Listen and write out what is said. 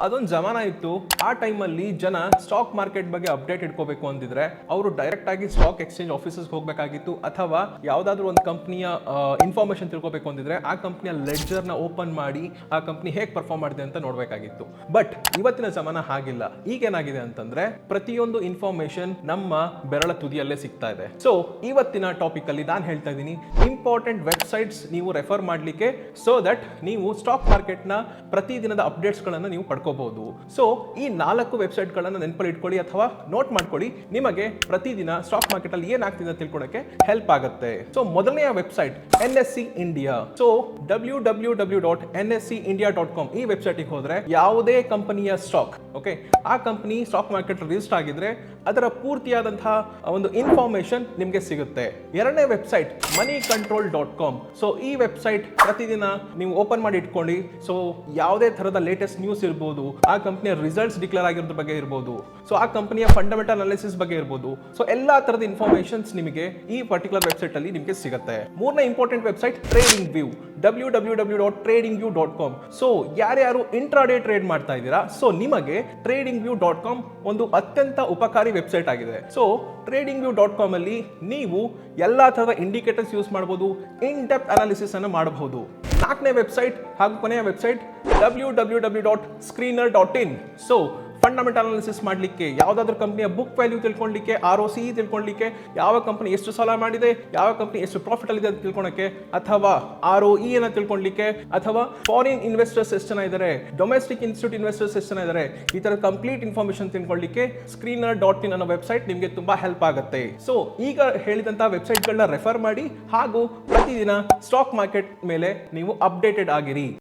ಅದೊಂದು ಜಮಾನ ಇತ್ತು. ಆ ಟೈಮಲ್ಲಿ ಜನ ಸ್ಟಾಕ್ ಮಾರ್ಕೆಟ್ ಬಗ್ಗೆ ಅಪ್ಡೇಟ್ ಇಟ್ಕೋಬೇಕು ಅಂತಿದ್ರೆ ಅವರು ಡೈರೆಕ್ಟ್ ಆಗಿ ಸ್ಟಾಕ್ ಎಕ್ಸ್ಚೇಂಜ್ ಆಫೀಸಸ್ ಹೋಗಬೇಕಾಗಿತ್ತು, ಅಥವಾ ಯಾವ್ದಾದ್ರು ಒಂದು ಕಂಪ್ನಿಯ ಇನ್ಫಾರ್ಮೇಶನ್ ತಿಳ್ಕೋಬೇಕು ಅಂತಿದ್ರೆ ಆ ಕಂಪ್ನಿಯ ಲೆಡ್ಜರ್ ನ ಓಪನ್ ಮಾಡಿ ಆ ಕಂಪ್ನಿ ಹೇಗೆ ಪರ್ಫಾರ್ಮ್ ಮಾಡಿದೆ ಅಂತ ನೋಡ್ಬೇಕಾಗಿತ್ತು. ಬಟ್ ಇವತ್ತಿನ ಜಮಾನ ಹಾಗಿಲ್ಲ. ಈಗೇನಾಗಿದೆ ಅಂತಂದ್ರೆ ಪ್ರತಿಯೊಂದು ಇನ್ಫಾರ್ಮೇಶನ್ ನಮ್ಮ ಬೆರಳ ತುದಿಯಲ್ಲೇ ಸಿಗ್ತಾ ಇದೆ. ಸೊ ಇವತ್ತಿನ ಟಾಪಿಕ್ ಅಲ್ಲಿ ನಾನು ಹೇಳ್ತಾ ಇದ್ದೀನಿ ಇಂಪಾರ್ಟೆಂಟ್ ವೆಬ್ಸೈಟ್ಸ್ ನೀವು ರೆಫರ್ ಮಾಡಲಿಕ್ಕೆ, ಸೊ ದಟ್ ನೀವು ಸ್ಟಾಕ್ ಮಾರ್ಕೆಟ್ ನ ಪ್ರತಿದಿನದ ಅಪ್ಡೇಟ್ಸ್ ಗಳನ್ನ ನೀವು ಪಡ್ಕೋಬಹುದು. ಸೊ ಈ 4 ವೆಬ್ಸೈಟ್ ಗಳನ್ನ ನೆನಪಲ್ಲಿ ಇಟ್ಕೊಳ್ಳಿ ಅಥವಾ ನೋಟ್ ಮಾಡ್ಕೊಳ್ಳಿ. ನಿಮಗೆ ಪ್ರತಿದಿನ ಸ್ಟಾಕ್ ಮಾರ್ಕೆಟ್ ಅಲ್ಲಿ ಏನಾಗ್ತಿದೆ ಅಂತ ತಿಳ್ಕೊಳ್ಳೋಕೆ ಹೆಲ್ಪ್ ಆಗುತ್ತೆ. ಸೊ ಮೊದಲನೆಯ website NSE India. So www.nseindia.com ಈ ವೆಬ್ಸೈಟ್ ಹೋದ್ರೆ ಯಾವುದೇ ಕಂಪನಿಯ ಸ್ಟಾಕ್ ಆ ಕಂಪನಿ ಸ್ಟಾಕ್ ಮಾರ್ಕೆಟ್ ರಿಜಿಸ್ಟರ್ ಆಗಿದ್ರೆ ಅದರ ಪೂರ್ತಿಯಾದಂತಹ ಒಂದು ಇನ್ಫಾರ್ಮೇಶನ್ ನಿಮಗೆ ಸಿಗುತ್ತೆ. ಎರಡನೇ ವೆಬ್ಸೈಟ್ moneycontrol.com. ಸೊ ಈ ವೆಬ್ಸೈಟ್ ಪ್ರತಿದಿನ ನೀವು ಓಪನ್ ಮಾಡಿ ಇಟ್ಕೊಳ್ಳಿ. ಸೊ ಯಾವುದೇ ತರಹದ ಲೇಟೆಸ್ಟ್ ನ್ಯೂಸ್ ಇರ್ಬೋದು, ಆ ಕಂಪನಿಯ ರಿಸಲ್ಟ್ಸ್ ಡಿಕ್ಲೇರ್ ಆಗಿರೋದ್ರ ಬಗ್ಗೆ ಇರ್ಬೋದು, ಸೊ ಆ ಕಂಪನಿಯ ಫಂಡಮೆಂಟಲ್ ಅನಾಲಿಸಿಸ್ ಬಗ್ಗೆ ಇರ್ಬೋದು. ಸೊ ಎಲ್ಲಾ ತರದ ಇನ್ಫಾರ್ಮೇಶನ್ಸ್ ನಿಮಗೆ ಈ ಪರ್ಟಿಕ್ಯುಲರ್ ವೆಬ್ಸೈಟ್ ಅಲ್ಲಿ ನಿಮಗೆ ಸಿಗುತ್ತೆ. ಮೂರನೇ important website trading view. www.tradingview.com. So ಯಾರ್ಯಾರು ಇಂಟ್ರಾಡೇ ಟ್ರೇಡ್ ಮಾಡ್ತಾ ಇದ್ದೀರಾ, ಸೊ ನಿಮಗೆ tradingview.com ಒಂದು ಅತ್ಯಂತ ಉಪಕಾರಿ ವೆಬ್ಸೈಟ್ ಆಗಿದೆ. ಸೊ tradingview.com ಅಲ್ಲಿ ನೀವು ಎಲ್ಲಾ ತರದ ಇಂಡಿಕೇಟರ್ಸ್ ಯೂಸ್ ಮಾಡಬಹುದು, ಇನ್ ಡೆಪ್ತ್ ಅನಾಲಿಸಿಸ್ ಅನ್ನು ಮಾಡಬಹುದು. ನಾಲ್ಕನೇ ವೆಬ್ಸೈಟ್ ಹಾಗೂ ಕೊನೆಯ website www.screener.in. So fundamental analysis ಮಾಡಲಿಕ್ಕೆ, ಯಾವುದಾದ್ರೂ ಕಂಪನಿಯ ಬುಕ್ ವ್ಯಾಲ್ಯೂ ತಿಳ್ಕೊಳ್ಳಿಕ್ಕೆ, ROCE ತಿಳ್ಕೊಳ್ಳಿಕ್ಕೆ, ಯಾವ ಕಂಪನಿ ಎಷ್ಟು ಸಾಲ ಮಾಡಿದೆ, ಯಾವ ಕಂಪನಿ ಎಷ್ಟು ಪ್ರಾಫಿಟ್ ಅಲ್ಲಿ ಇದೆ ಅಂತ ತಿಳ್ಕೊಳ್ಳೋಕೆ, ಅಥವಾ ROE ಅನ್ನ ತಿಳ್ಕೊಳ್ಳಿಕ್ಕೆ, ಅಥವಾ ಫಾರಿನ್ ಇನ್ವೆಸ್ಟರ್ಸ್ ಎಷ್ಟು ಜನ ಇದ್ದಾರೆ, ಡೊಮೆಸ್ಟಿಕ್ ಇನ್ಸ್ಟಿಟ್ಯೂಟ್ ಇನ್ವೆಸ್ಟರ್ಸ್ ಎಷ್ಟು ಜನ ಇದ್ದಾರೆ, ಈ ತರ ಕಂಪ್ಲೀಟ್ ಇನ್ಫಾರ್ಮೇಶನ್ ತಿಳ್ಕೊಳ್ಳಿಕ್ಕೆ screener.in ಅನ್ನೋ ವೆಬ್ಸೈಟ್ ನಿಮಗೆ ತುಂಬಾ ಹೆಲ್ಪ್ ಆಗುತ್ತೆ. ಸೊ ಈಗ ಹೇಳಿದಂತಹ ವೆಬ್ಸೈಟ್ ಗಳನ್ನ ರೆಫರ್ ಮಾಡಿ ಹಾಗೂ ಪ್ರತಿದಿನ ಸ್ಟಾಕ್ ಮಾರ್ಕೆಟ್ ಮೇಲೆ ನೀವು ಅಪ್ಡೇಟೆಡ್ ಆಗಿರಿ.